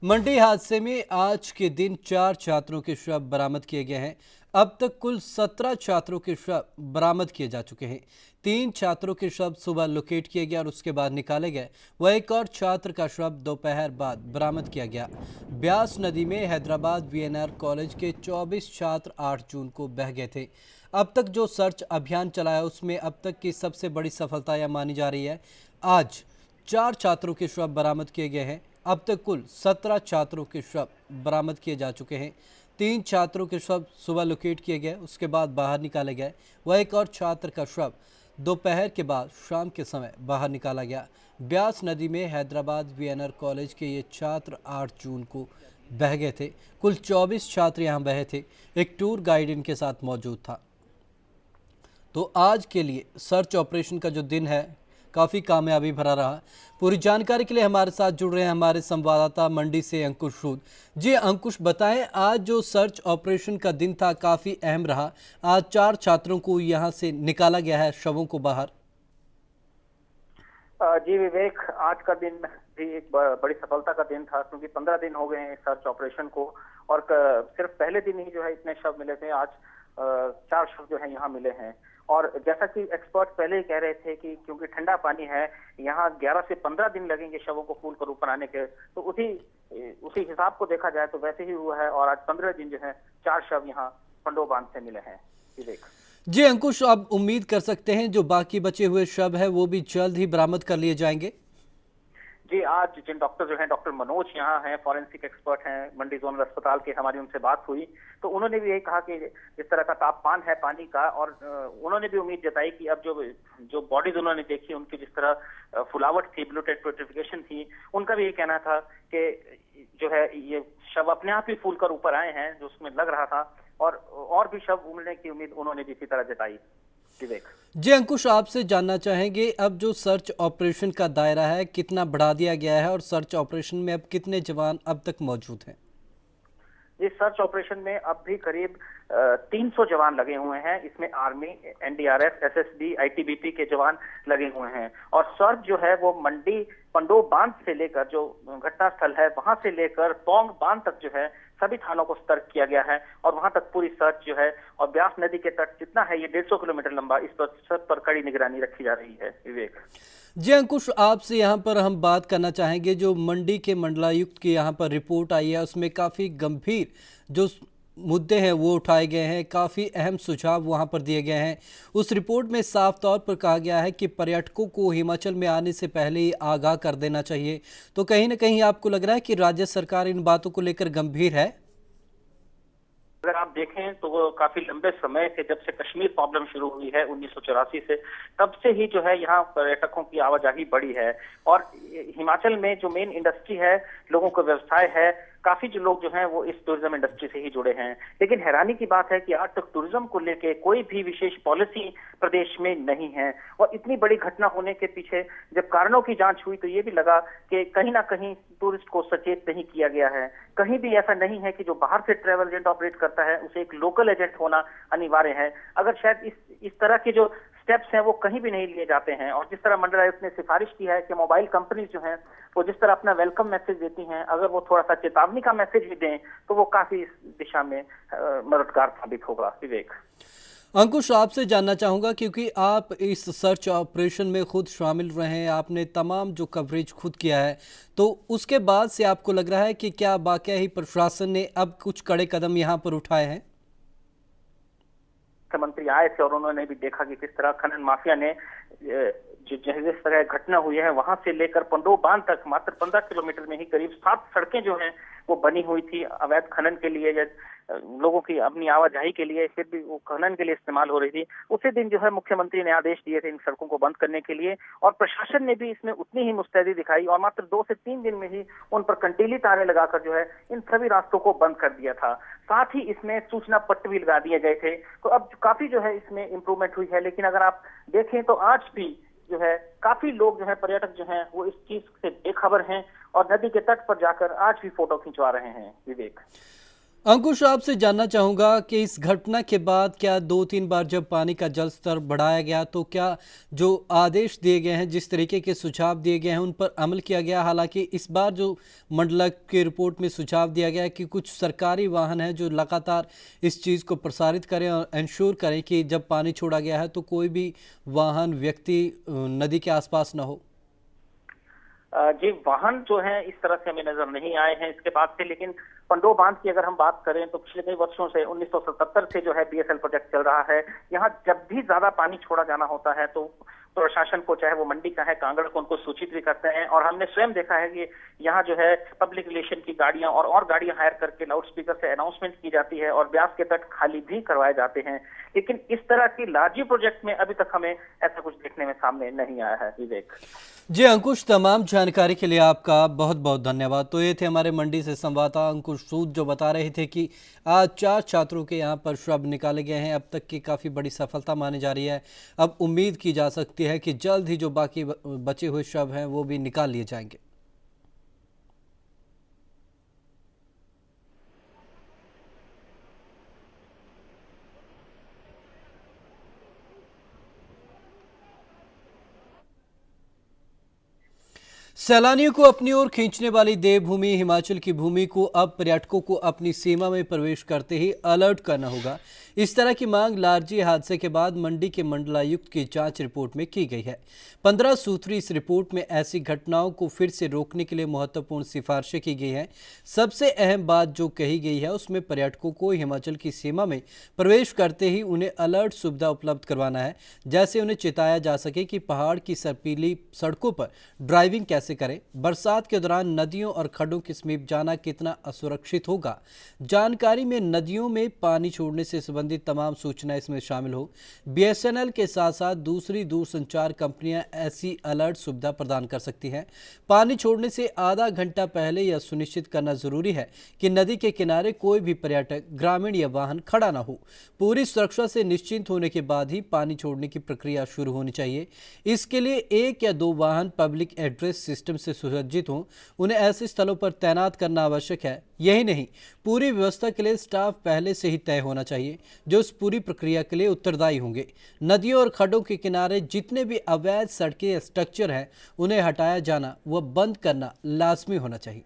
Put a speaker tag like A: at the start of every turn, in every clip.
A: मंडी हादसे में आज के दिन 4 छात्रों के शव बरामद किए गए हैं। अब तक कुल 17 छात्रों के शव बरामद किए जा चुके हैं। 3 छात्रों के शव सुबह लोकेट किए गए और उसके बाद निकाले गए। वह एक और छात्र का शव दोपहर बाद बरामद किया गया। ब्यास नदी में हैदराबाद वीएनआर कॉलेज के 24 छात्र 8 जून को बह गए थे। अब तक जो सर्च अभियान चलाया उसमें अब तक की सबसे बड़ी सफलता यह मानी जा रही है। आज 4 छात्रों के शव बरामद किए गए हैं। अब तक कुल 17 छात्रों के शव बरामद किए जा चुके हैं। 3 छात्रों के शव सुबह लोकेट किए गए, उसके बाद बाहर निकाले गए। वह एक और छात्र का शव दोपहर के बाद शाम के समय बाहर निकाला गया। ब्यास नदी में हैदराबाद वीएनआर कॉलेज के ये छात्र 8 जून को बह गए थे। कुल 24 छात्र यहाँ बहे थे। एक टूर गाइड इनके साथ मौजूद था। तो आज के लिए सर्च ऑपरेशन का जो दिन है काफ़ी कामयाबी भरा रहा। पूरी जानकारी के लिए हमारे साथ जुड़ रहे हैं हमारे संवाददाता मंडी से अंकुश सूद। जी अंकुश, बताएं आज जो सर्च ऑपरेशन का दिन था काफ़ी अहम रहा। आज 4 छात्रों को यहां से निकाला गया है, शवों को बाहर।
B: जी विवेक, आज का दिन भी एक बड़ी सफलता का दिन था, क्योंकि 15 दिन हो गए हैं सर्च ऑपरेशन को और सिर्फ पहले दिन ही जो है इतने शव मिले थे। आज 4 शव जो है यहाँ मिले हैं। और जैसा कि एक्सपर्ट पहले ही कह रहे थे कि क्योंकि ठंडा पानी है, यहाँ 11 से 15 दिन लगेंगे शवों को फूल कर ऊपर आने के, तो उसी हिसाब को देखा जाए तो वैसे ही हुआ है। और आज 15 दिन जो है 4 शव यहाँ पंडो बांध से मिले हैं। विवेक
A: जी अंकुश, अब उम्मीद कर सकते हैं जो बाकी बचे हुए शव है वो भी जल्द ही बरामद कर लिए जाएंगे।
B: जी, आज जिन डॉक्टर जो हैं, डॉक्टर मनोज यहाँ हैं, फॉरेंसिक एक्सपर्ट हैं मंडी जोनल अस्पताल के, हमारी उनसे बात हुई तो उन्होंने भी यही कहा कि जिस तरह का तापमान है पानी का, और उन्होंने भी उम्मीद जताई कि अब जो बॉडीज उन्होंने देखी, उनकी जिस तरह फुलावट थी, ब्लूटेड पेट्रिफिकेशन थी, उनका भी ये कहना था कि जो है ये शव अपने आप ही फूल कर ऊपर आए हैं, जो उसमें लग रहा था। और भी शव मिलने की उम्मीद उन्होंने भी इसी तरह जताई। विवेक
A: जी अंकुश, आपसे जानना चाहेंगे अब जो सर्च ऑपरेशन का दायरा है कितना बढ़ा दिया गया है और सर्च ऑपरेशन में अब कितने जवान अब तक मौजूद हैं?
B: इस सर्च ऑपरेशन में अब भी करीब 300 जवान लगे हुए हैं। इसमें आर्मी, एनडीआरएफ, एसएसबी, आईटीबीपी के जवान लगे हुए हैं। और सर्च जो है वो मंडी पंडो बांध से लेकर, जो घटनास्थल है वहां से लेकर पोंग बांध तक जो है सभी थानों को सतर्क किया गया है। और वहां तक पूरी सर्च जो है, और ब्यास नदी के तट जितना है ये 150 किलोमीटर लंबा, इस पर सब पर कड़ी निगरानी रखी जा रही है। विवेक
A: जी अंकुश, आपसे यहाँ पर हम बात करना चाहेंगे जो मंडी के मंडलायुक्त की यहाँ पर रिपोर्ट आई है उसमें काफ़ी गंभीर जो मुद्दे हैं वो उठाए गए हैं, काफ़ी अहम सुझाव वहाँ पर दिए गए हैं। उस रिपोर्ट में साफ तौर पर कहा गया है कि पर्यटकों को हिमाचल में आने से पहले ही आगाह कर देना चाहिए। तो कहीं ना कहीं आपको लग रहा है कि राज्य सरकार इन बातों को लेकर गंभीर है?
B: अगर आप देखें तो वो काफी लंबे समय से, जब से कश्मीर प्रॉब्लम शुरू हुई है 1984 से, तब से ही जो है यहाँ पर्यटकों की आवाजाही बढ़ी है। और हिमाचल में जो मेन इंडस्ट्री है, लोगों का व्यवसाय है, काफी जो लोग जो हैं वो इस टूरिज्म इंडस्ट्री से ही जुड़े हैं। लेकिन हैरानी की बात है कि आज तक टूरिज्म को लेके कोई भी विशेष पॉलिसी प्रदेश में नहीं है। और इतनी बड़ी घटना होने के पीछे जब कारणों की जांच हुई तो ये भी लगा कि कहीं ना कहीं टूरिस्ट को सचेत नहीं किया गया है। कहीं भी ऐसा नहीं है कि जो बाहर से ट्रैवल एजेंट ऑपरेट करता है उसे एक लोकल एजेंट होना अनिवार्य है। अगर शायद इस तरह के जो स्टेप्स हैं वो कहीं भी नहीं लिए जाते हैं। और जिस तरह मंडलायुक्त ने सिफारिश की है कि मोबाइल कंपनीज जो हैं वो जिस तरह अपना वेलकम मैसेज देती हैं, अगर वो थोड़ा सा चेतावनी का मैसेज भी दें तो वो काफी इस दिशा में मददगार साबित होगा। विवेक
A: अंकुश, आपसे जानना चाहूँगा क्योंकि आप इस सर्च ऑपरेशन में खुद शामिल रहे हैं, आपने तमाम जो कवरेज खुद किया है, तो उसके बाद से आपको लग रहा है कि क्या वाकई ही प्रशासन ने अब कुछ कड़े कदम यहाँ पर उठाए हैं?
B: मुख्यमंत्री आए थे और उन्होंने भी देखा कि किस तरह खनन माफिया ने जिस तरह घटना हुई है वहां से लेकर पंडो बांध तक मात्र 15 किलोमीटर में ही करीब 7 सड़कें जो हैं वो बनी हुई थी अवैध खनन के लिए, या लोगों की अपनी आवाजाही के लिए, फिर भी वो खनन के लिए इस्तेमाल हो रही थी। उसी दिन जो है मुख्यमंत्री ने आदेश दिए थे इन सड़कों को बंद करने के लिए, और प्रशासन ने भी इसमें उतनी ही मुस्तैदी दिखाई और मात्र 2 से 3 दिन में ही उन पर कंटीली तारे लगाकर जो है इन सभी रास्तों को बंद कर दिया था। साथ ही इसमें सूचना पट्ट भी लगा दिए गए थे। तो अब काफी जो है इसमें इंप्रूवमेंट हुई है। लेकिन अगर आप देखें तो आज भी जो है काफी लोग जो है, पर्यटक जो हैं वो इस चीज से बेखबर हैं और नदी के तट पर जाकर आज भी फोटो खिंचवा रहे हैं। विवेक
A: अंकुश, आपसे जानना चाहूँगा कि इस घटना के बाद क्या 2-3 बार जब पानी का जल स्तर बढ़ाया गया तो क्या जो आदेश दिए गए हैं, जिस तरीके के सुझाव दिए गए हैं उन पर अमल किया गया? हालांकि इस बार जो मंडलक की रिपोर्ट में सुझाव दिया गया है कि कुछ सरकारी वाहन हैं जो लगातार इस चीज़ को प्रसारित करें और इंश्योर करें कि जब पानी छोड़ा गया है तो कोई भी वाहन, व्यक्ति नदी के आसपास ना हो।
B: जी, वाहन जो है इस तरह से हमें नजर नहीं आए हैं इसके बाद से, लेकिन पंडो बांध की अगर हम बात करें तो पिछले कई वर्षों से 1977 से जो है बीएसएल प्रोजेक्ट चल रहा है। यहाँ जब भी ज्यादा पानी छोड़ा जाना होता है तो प्रशासन को, चाहे वो मंडी का है, कांगड़ को, उनको सूचित भी करते हैं। और हमने स्वयं देखा है कि यहाँ जो है पब्लिक रिलेशन की गाड़ियां और गाड़ियां हायर करके लाउड स्पीकर से अनाउंसमेंट की जाती है और ब्यास के तट खाली भी करवाए जाते हैं। लेकिन इस तरह की लार्जी प्रोजेक्ट में अभी तक हमें ऐसा कुछ देखने में सामने नहीं आया है। विवेक
A: जी अंकुश, तमाम जानकारी के लिए आपका बहुत बहुत धन्यवाद। तो ये थे हमारे मंडी से संवाददाता अंकुश सूद जो बता रहे थे कि आज 4 छात्रों के यहाँ पर शव निकाले गए हैं। अब तक की काफ़ी बड़ी सफलता मानी जा रही है। अब उम्मीद की जा सकती है कि जल्द ही जो बाकी बचे हुए शव हैं वो भी निकाल लिए जाएंगे। सैलानियों को अपनी ओर खींचने वाली देवभूमि हिमाचल की भूमि को अब पर्यटकों को अपनी सीमा में प्रवेश करते ही अलर्ट करना होगा। इस तरह की मांग लारजी हादसे के बाद मंडी के मंडलायुक्त की जांच रिपोर्ट में की गई है। 15 सूत्री इस रिपोर्ट में ऐसी घटनाओं को फिर से रोकने के लिए महत्वपूर्ण सिफारिशें की गई हैं। सबसे अहम बात जो कही गई है उसमें पर्यटकों को हिमाचल की सीमा में प्रवेश करते ही उन्हें अलर्ट सुविधा उपलब्ध करवाना है। जैसे उन्हें चिताया जा सके कि पहाड़ की सर्पीली सड़कों पर ड्राइविंग कैसे करें, बरसात के दौरान नदियों और खड्डों के समीप जाना कितना असुरक्षित होगा। जानकारी में नदियों में पानी छोड़ने से संबंधित तमाम सूचनाएं इसमें शामिल हो। बीएसएनएल के साथ साथ दूसरी दूरसंचार कंपनियां ऐसी अलर्ट सुविधा प्रदान कर सकती हैं। पानी छोड़ने से आधा घंटा पहले यह सुनिश्चित करना जरूरी है कि नदी के किनारे कोई भी पर्यटक, ग्रामीण या वाहन खड़ा ना हो। पूरी सुरक्षा से निश्चिंत होने के बाद ही पानी छोड़ने की प्रक्रिया शुरू होनी चाहिए। इसके लिए 1 या 2 वाहन पब्लिक एड्रेस सिस्टम से सुसज्जित हों। उन्हें ऐसे स्थलों पर तैनात करना आवश्यक है। यही नहीं, पूरी व्यवस्था के लिए स्टाफ पहले से ही तय होना चाहिए जो इस पूरी प्रक्रिया के लिए उत्तरदायी होंगे। नदियों और खड्डों के किनारे जितने भी अवैध सड़कें या स्ट्रक्चर हैं उन्हें हटाया जाना व बंद करना लाजमी होना चाहिए।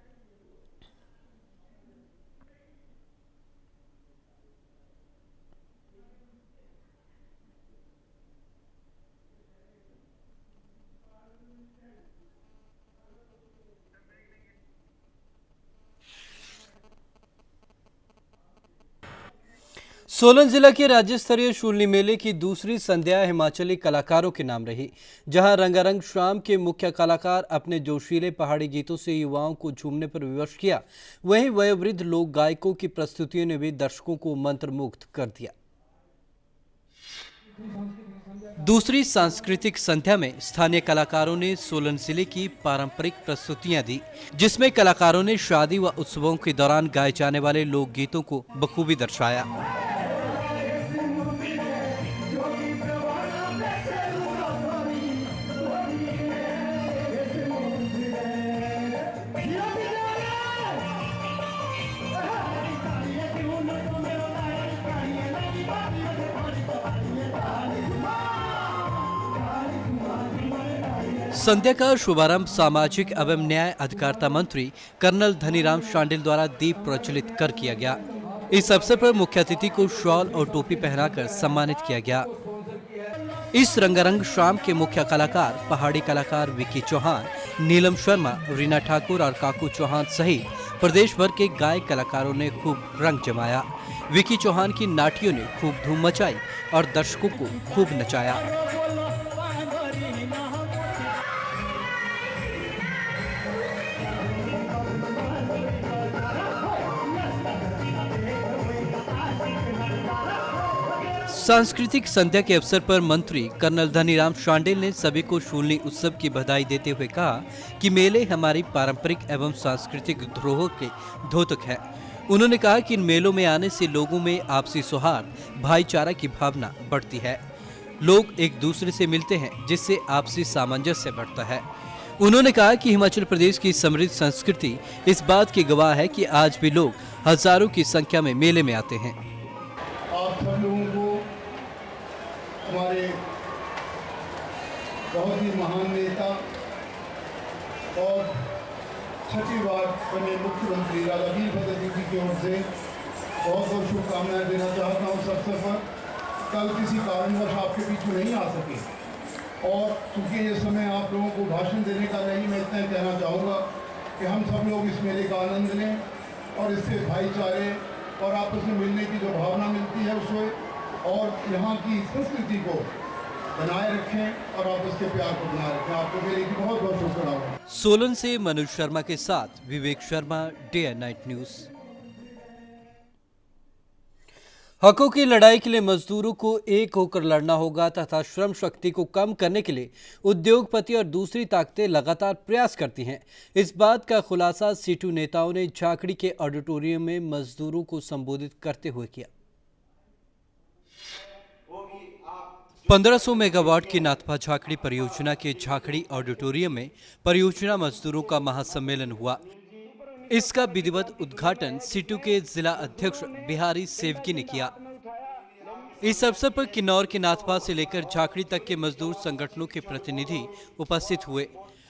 A: सोलन जिला के राज्य स्तरीय शूलिनी मेले की दूसरी संध्या हिमाचली कलाकारों के नाम रही, जहां रंगारंग शाम के मुख्य कलाकार अपने जोशीले पहाड़ी गीतों से युवाओं को झूमने पर विवश किया। वहीं वयोवृद्ध लोक गायकों की प्रस्तुतियों ने भी दर्शकों को मंत्रमुग्ध कर दिया। दूसरी सांस्कृतिक संध्या में स्थानीय कलाकारों ने सोलन जिले की पारंपरिक प्रस्तुतियां दी, जिसमें कलाकारों ने शादी व उत्सवों के दौरान गाए जाने वाले लोकगीतों को बखूबी दर्शाया। संध्या का शुभारंभ सामाजिक एवं न्याय अधिकारिता मंत्री कर्नल धनीराम शांडिल द्वारा दीप प्रज्वलित कर किया गया। इस अवसर पर मुख्य अतिथि को शॉल और टोपी पहनाकर सम्मानित किया गया। इस रंगारंग शाम के मुख्य कलाकार पहाड़ी कलाकार विकी चौहान, नीलम शर्मा, रीना ठाकुर और काकू चौहान सहित प्रदेश भर के गायक कलाकारों ने खूब रंग जमाया। विकी चौहान की नाटियों ने खूब धूम मचाई और दर्शकों को खूब नचाया। सांस्कृतिक संध्या के अवसर पर मंत्री कर्नल धनीराम शांडिल ने सभी को शूलिनी उत्सव की बधाई देते हुए कहा कि मेले हमारी पारंपरिक एवं सांस्कृतिक धरोहर के द्योतक है। उन्होंने कहा कि इन मेलों में आने से लोगों में आपसी सौहार्द, भाईचारा की भावना बढ़ती है। लोग एक दूसरे से मिलते हैं जिससे आपसी सामंजस्य बढ़ता है। उन्होंने कहा कि हिमाचल प्रदेश की समृद्ध संस्कृति इस बात की गवाह है कि आज भी लोग हजारों की संख्या में मेले में आते हैं।
C: आप सब लोगों को हमारे बहुत ही महान नेता और छठी बार बने मुख्यमंत्री राजा वीरभद्र जी की ओर से बहुत बहुत शुभकामनाएं देना चाहता हूँ। इस अवसर पर कल किसी कारणवश आपके बीच में नहीं आ सके और चूँकि ये समय आप लोगों को भाषण देने का नहीं, मैं इतना कहना चाहूँगा कि हम सब लोग इस मेले का आनंद लें और इससे भाईचारे और आपस में मिलने की जो भावना मिलती है उसको और यहाँ की संस्कृति को बनाए रखें और आपस के प्यार को बनाए रखें। आपको मेरे की बहुत बहुत शुभकामनाएं।
A: सोलन से मनोज शर्मा के साथ Vivek Sharma, day and night news. हकों की लड़ाई के लिए मजदूरों को एक होकर लड़ना होगा तथा श्रम शक्ति को कम करने के लिए उद्योगपति और दूसरी ताकतें लगातार प्रयास करती हैं। इस बात का खुलासा सीटू नेताओं ने झाकड़ी के ऑडिटोरियम में मजदूरों को संबोधित करते हुए किया। 1500 मेगावाट की नाथपा झाकड़ी परियोजना के झाकड़ी ऑडिटोरियम में परियोजना मजदूरों का महासम्मेलन हुआ। इसका विधिवत उद्घाटन सीटू के जिला अध्यक्ष बिहारी सेवगी ने किया। इस अवसर पर किन्नौर के नाथपा से लेकर झाकड़ी तक के मजदूर संगठनों के प्रतिनिधि उपस्थित हुए।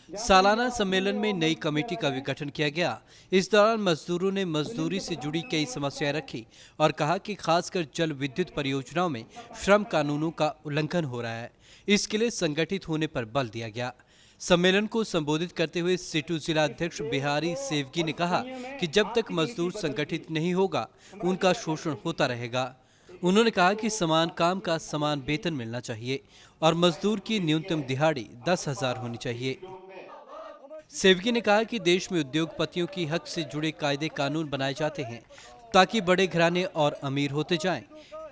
A: सालाना सम्मेलन में नई कमेटी का भी गठन किया गया। इस दौरान मजदूरों ने मजदूरी से जुड़ी कई समस्याएं रखी और कहा कि खासकर जल विद्युत परियोजनाओं में श्रम कानूनों का उल्लंघन हो रहा है। इसके लिए संगठित होने पर बल दिया गया। सम्मेलन को संबोधित करते हुए सीटू जिला अध्यक्ष बिहारी सेवगी ने कहा कि जब तक मजदूर संगठित नहीं होगा उनका शोषण होता रहेगा। उन्होंने कहा कि समान काम का समान वेतन मिलना चाहिए और मजदूर की न्यूनतम दिहाड़ी 10,000 होनी चाहिए। सेवगी ने कहा कि देश में उद्योगपतियों की हक से जुड़े कायदे कानून बनाए जाते हैं ताकि बड़े घराने और अमीर होते जाएं।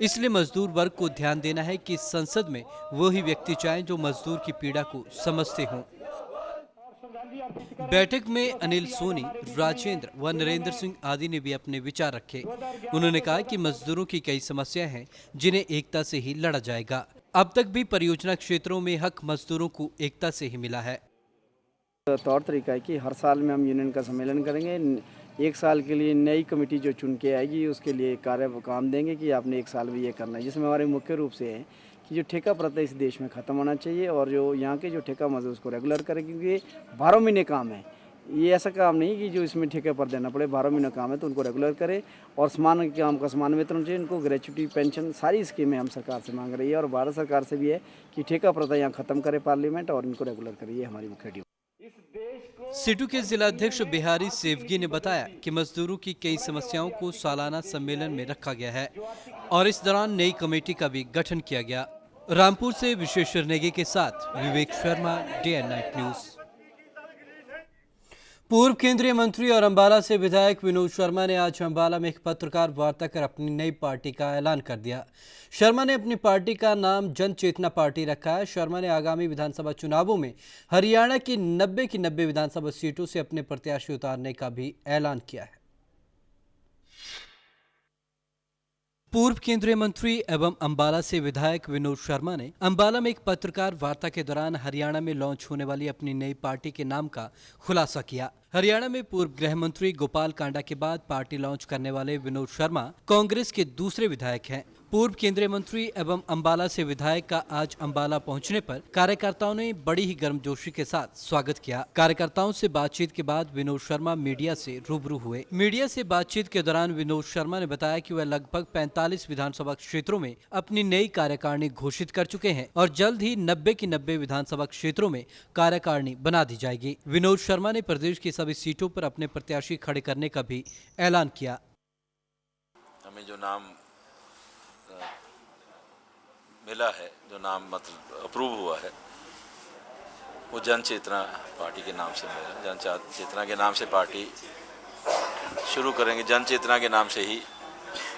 A: इसलिए मजदूर वर्ग को ध्यान देना है कि संसद में वो ही व्यक्ति जाएं जो मजदूर की पीड़ा को समझते हों। बैठक में अनिल सोनी, राजेंद्र व नरेंद्र सिंह आदि ने भी अपने विचार रखे। उन्होंने कहा कि मजदूरों की कई समस्याएं हैं जिन्हें एकता से ही लड़ा जाएगा। अब तक भी परियोजना क्षेत्रों में हक मजदूरों को एकता से ही मिला है।
D: तौर तरीका है कि हर साल में हम यूनियन का सम्मेलन करेंगे। एक साल के लिए नई कमेटी जो चुन के आएगी उसके लिए काम देंगे कि आपने एक साल में ये करना है, जिसमें हमारे मुख्य रूप से है कि जो ठेका प्रथा इस देश में ख़त्म होना चाहिए और जो यहाँ के जो ठेका मजदूर उसको रेगुलर करें, क्योंकि ये 12 महीने काम है। ये ऐसा काम नहीं कि जो इसमें ठेके पर देना पड़े। 12 महीने काम है तो उनको रेगुलर करे और समान काम का समान वेतन चाहिए। इनको ग्रेच्युटी, पेंशन, सारी स्कीमें हम सरकार से मांग रही है और भारत सरकार से भी है कि ठेका प्रथा यहाँ ख़त्म करे पार्लियामेंट और इनको रेगुलर करे। ये हमारी मुख्य ड्यूटी।
A: सीटू के जिला अध्यक्ष बिहारी सेवगी ने बताया कि मजदूरों की कई समस्याओं को सालाना सम्मेलन में रखा गया है और इस दौरान नई कमेटी का भी गठन किया गया। रामपुर से विश्वेश्वर नेगी के साथ Vivek Sharma, day and night news. पूर्व केंद्रीय मंत्री और अंबाला से विधायक विनोद शर्मा ने आज अंबाला में एक पत्रकार वार्ता कर अपनी नई पार्टी का ऐलान कर दिया। शर्मा ने अपनी पार्टी का नाम जन चेतना पार्टी रखा है। शर्मा ने आगामी विधानसभा चुनावों में हरियाणा की 90 विधानसभा सीटों से अपने प्रत्याशी उतारने का भी ऐलान किया है। पूर्व केंद्रीय मंत्री एवं अंबाला से विधायक विनोद शर्मा ने अंबाला में एक पत्रकार वार्ता के दौरान हरियाणा में लॉन्च होने वाली अपनी नई पार्टी के नाम का खुलासा किया। हरियाणा में पूर्व गृह मंत्री गोपाल कांडा के बाद पार्टी लॉन्च करने वाले विनोद शर्मा कांग्रेस के दूसरे विधायक हैं। पूर्व केंद्रीय मंत्री एवं अंबाला से विधायक का आज अंबाला पहुंचने पर कार्यकर्ताओं ने बड़ी ही गर्मजोशी के साथ स्वागत किया। कार्यकर्ताओं से बातचीत के बाद विनोद शर्मा मीडिया से रूबरू हुए। मीडिया से बातचीत के दौरान विनोद शर्मा ने बताया कि वह लगभग 45 विधानसभा क्षेत्रों में अपनी नई कार्यकारिणी घोषित कर चुके हैं और जल्द ही 90 की 90 विधानसभा क्षेत्रों में कार्यकारिणी बना दी जाएगी। विनोद शर्मा ने प्रदेश की सभी सीटों पर अपने प्रत्याशी खड़े करने का भी ऐलान किया।
E: हमें जो नाम मिला है, जो नाम मतलब अप्रूव हुआ है, वो जन चेतना पार्टी के नाम से मिला। जन चेतना के नाम से पार्टी शुरू करेंगे। जन चेतना के नाम से ही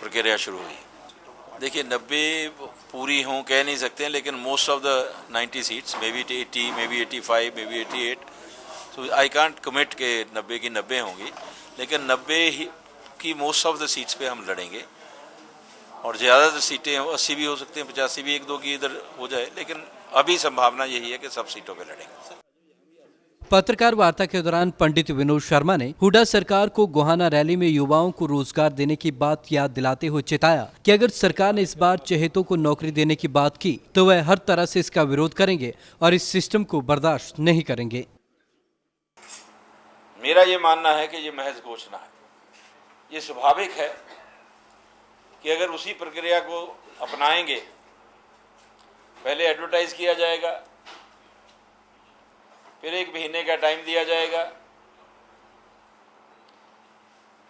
E: प्रक्रिया शुरू हुई। देखिए 90 पूरी हों कह नहीं सकते हैं, लेकिन most of the 90 seats, may be 80, may be 85, may be 88, तो आई कांट कमिट के 90 की 90 होंगी, लेकिन 90 की मोस्ट ऑफ द सीट्स पे हम लड़ेंगे और ज़्यादातर सीटें 80 भी हो सकती हैं, 85 भी, 1-2 की इधर हो जाए, लेकिन अभी संभावना यही है कि सब सीटों पे लड़ेंगे।
A: पत्रकार वार्ता के दौरान पंडित विनोद शर्मा ने हुड्डा सरकार को गोहाना रैली में युवाओं को रोजगार देने की बात याद दिलाते हुए चेताया कि अगर सरकार ने इस बार चहेतों को नौकरी देने की बात की तो वह हर तरह से इसका विरोध करेंगे और इस सिस्टम को बर्दाश्त नहीं करेंगे।
E: मेरा ये मानना है कि ये महज घोषणा है। ये स्वाभाविक है कि अगर उसी प्रक्रिया को अपनाएंगे, पहले एडवर्टाइज किया जाएगा, फिर 1 महीने का टाइम दिया जाएगा,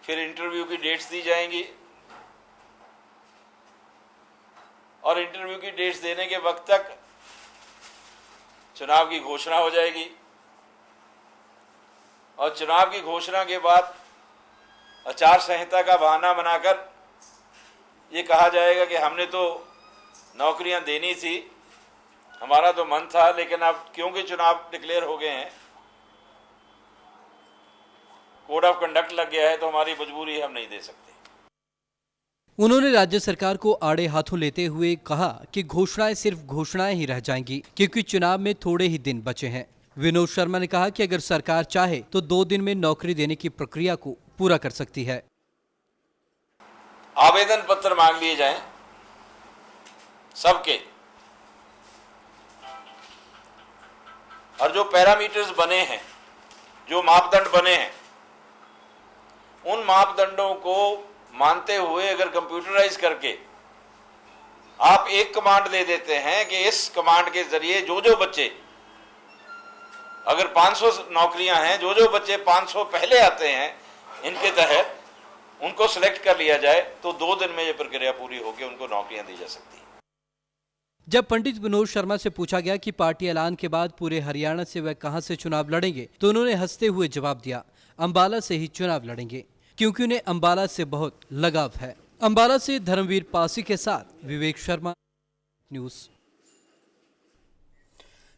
E: फिर इंटरव्यू की डेट्स दी जाएंगी और इंटरव्यू की डेट्स देने के वक्त तक चुनाव की घोषणा हो जाएगी और चुनाव की घोषणा के बाद आचार संहिता का बहाना बनाकर ये कहा जाएगा कि हमने तो नौकरियां देनी थी, हमारा तो मन था, लेकिन अब क्योंकि चुनाव डिक्लेयर हो गए हैं, कोड ऑफ कंडक्ट लग गया है, तो हमारी मजबूरी है, हम नहीं दे सकते।
A: उन्होंने राज्य सरकार को आड़े हाथों लेते हुए कहा कि घोषणाएं सिर्फ घोषणाएं ही रह जाएंगी क्योंकि चुनाव में थोड़े ही दिन बचे हैं। विनोद शर्मा ने कहा कि अगर सरकार चाहे तो 2 दिन में नौकरी देने की प्रक्रिया को पूरा कर सकती है।
E: आवेदन पत्र मांग लिए जाएं सबके, और जो पैरामीटर्स बने हैं, जो मापदंड बने हैं, उन मापदंडों को मानते हुए अगर कंप्यूटराइज करके आप एक कमांड दे देते हैं कि इस कमांड के जरिए जो बच्चे, अगर 500 नौकरियां हैं, जो बच्चे 500 पहले आते हैं, इनके तहत उनको सिलेक्ट कर लिया जाए तो 2 दिन में ये प्रक्रिया पूरी होकर उनको नौकरियां दी जा सकती है।
A: जब पंडित विनोद शर्मा से पूछा गया कि पार्टी ऐलान के बाद पूरे हरियाणा से वह कहां से चुनाव लड़ेंगे तो उन्होंने हंसते हुए जवाब दिया, अंबाला से ही चुनाव लड़ेंगे क्योंकि उन्हें अंबाला से बहुत लगाव है। अंबाला से धर्मवीर पासी के साथ विवेक शर्मा, न्यूज़।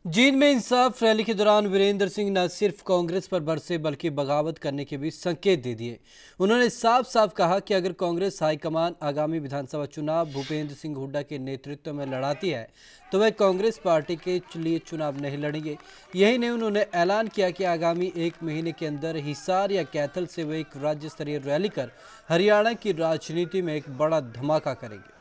A: जींद में इंसाफ रैली के दौरान वीरेंद्र सिंह न सिर्फ कांग्रेस पर बरसे बल्कि बगावत करने के भी संकेत दे दिए। उन्होंने साफ साफ कहा कि अगर कांग्रेस हाईकमान आगामी विधानसभा चुनाव भूपेंद्र सिंह हुड्डा के नेतृत्व में लड़ाती है तो वह कांग्रेस पार्टी के लिए चुनाव नहीं लड़ेंगे। यही नहीं, उन्होंने ऐलान किया कि आगामी 1 महीने के अंदर हिसार या कैथल से वे एक राज्य स्तरीय रैली कर हरियाणा की राजनीति में एक बड़ा धमाका करेंगे।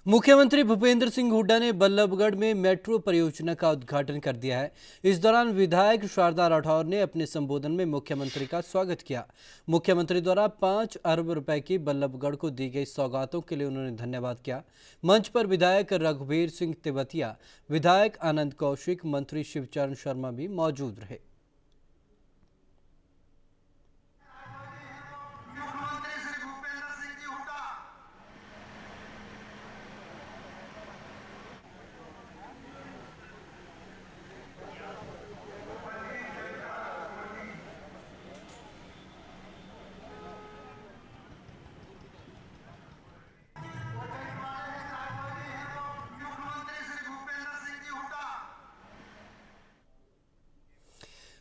A: मुख्यमंत्री भूपेंद्र सिंह हुड्डा ने बल्लभगढ़ में मेट्रो परियोजना का उद्घाटन कर दिया है। इस दौरान विधायक शारदा राठौर ने अपने संबोधन में मुख्यमंत्री का स्वागत किया। मुख्यमंत्री द्वारा 5 अरब रुपए की बल्लभगढ़ को दी गई सौगातों के लिए उन्होंने धन्यवाद किया। मंच पर विधायक रघुवीर सिंह तिवतिया, विधायक आनंद कौशिक, मंत्री शिवचरण शर्मा भी मौजूद रहे।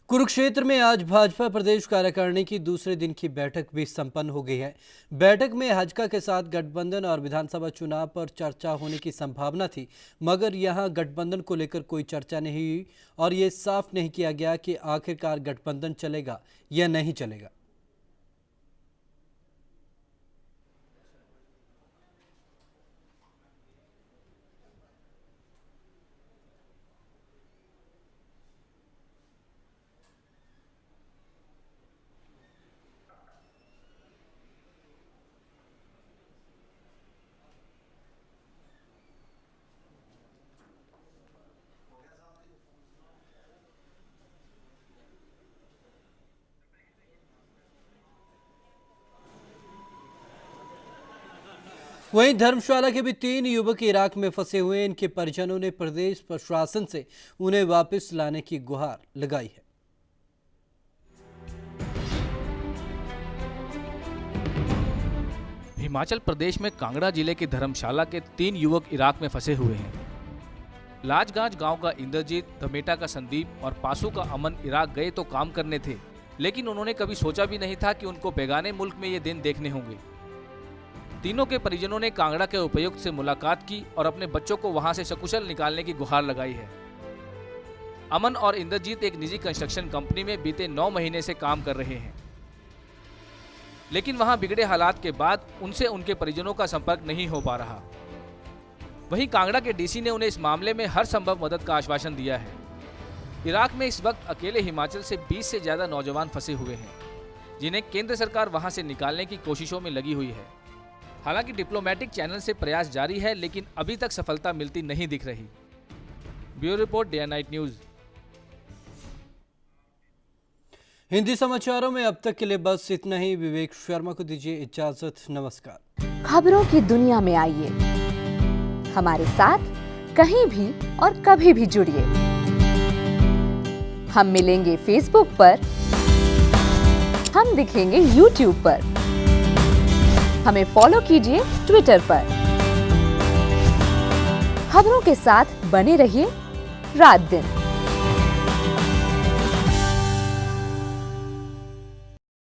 A: कुरुक्षेत्र में आज भाजपा प्रदेश कार्यकारिणी की दूसरे दिन की बैठक भी संपन्न हो गई है। बैठक में भाजपा के साथ गठबंधन और विधानसभा चुनाव पर चर्चा होने की संभावना थी, मगर यहां गठबंधन को लेकर कोई चर्चा नहीं हुई और ये साफ नहीं किया गया कि आखिरकार गठबंधन चलेगा या नहीं चलेगा। वहीं धर्मशाला के भी 3 युवक इराक में फंसे हुए हैं। इनके परिजनों ने प्रदेश प्रशासन से उन्हें वापस लाने की गुहार लगाई है।
F: हिमाचल प्रदेश में कांगड़ा जिले के धर्मशाला के 3 युवक इराक में फंसे हुए हैं। लाजगांज गांव का इंद्रजीत, धमेटा का संदीप और पासू का अमन इराक गए तो काम करने थे, लेकिन उन्होंने कभी सोचा भी नहीं था कि उनको बेगाने मुल्क में ये दिन देखने होंगे। तीनों के परिजनों ने कांगड़ा के उपायुक्त से मुलाकात की और अपने बच्चों को वहां से सकुशल निकालने की गुहार लगाई है। अमन और इंद्रजीत एक निजी कंस्ट्रक्शन कंपनी में बीते 9 महीने से काम कर रहे हैं, लेकिन वहां बिगड़े हालात के बाद उनसे उनके परिजनों का संपर्क नहीं हो पा रहा। वहीं कांगड़ा के डीसी ने उन्हें इस मामले में हर संभव मदद का आश्वासन दिया है। इराक में इस वक्त अकेले हिमाचल से 20 से ज्यादा नौजवान फंसे हुए हैं, जिन्हें केंद्र सरकार वहां से निकालने की कोशिशों में लगी हुई है। हालांकि डिप्लोमेटिक चैनल से प्रयास जारी है, लेकिन अभी तक सफलता मिलती नहीं दिख रही। Bureau report, day night news.
A: Hindi समाचारों में अब तक के लिए बस इतना ही। विवेक शर्मा को दीजिए इजाजत। नमस्कार।
G: खबरों की दुनिया में आइए, हमारे साथ कहीं भी और कभी भी जुड़िए। हम मिलेंगे फेसबुक पर, हम दिखेंगे यूट्यूब पर, हमें फॉलो कीजिए ट्विटर पर। खबरों के साथ बने रहिए रात दिन।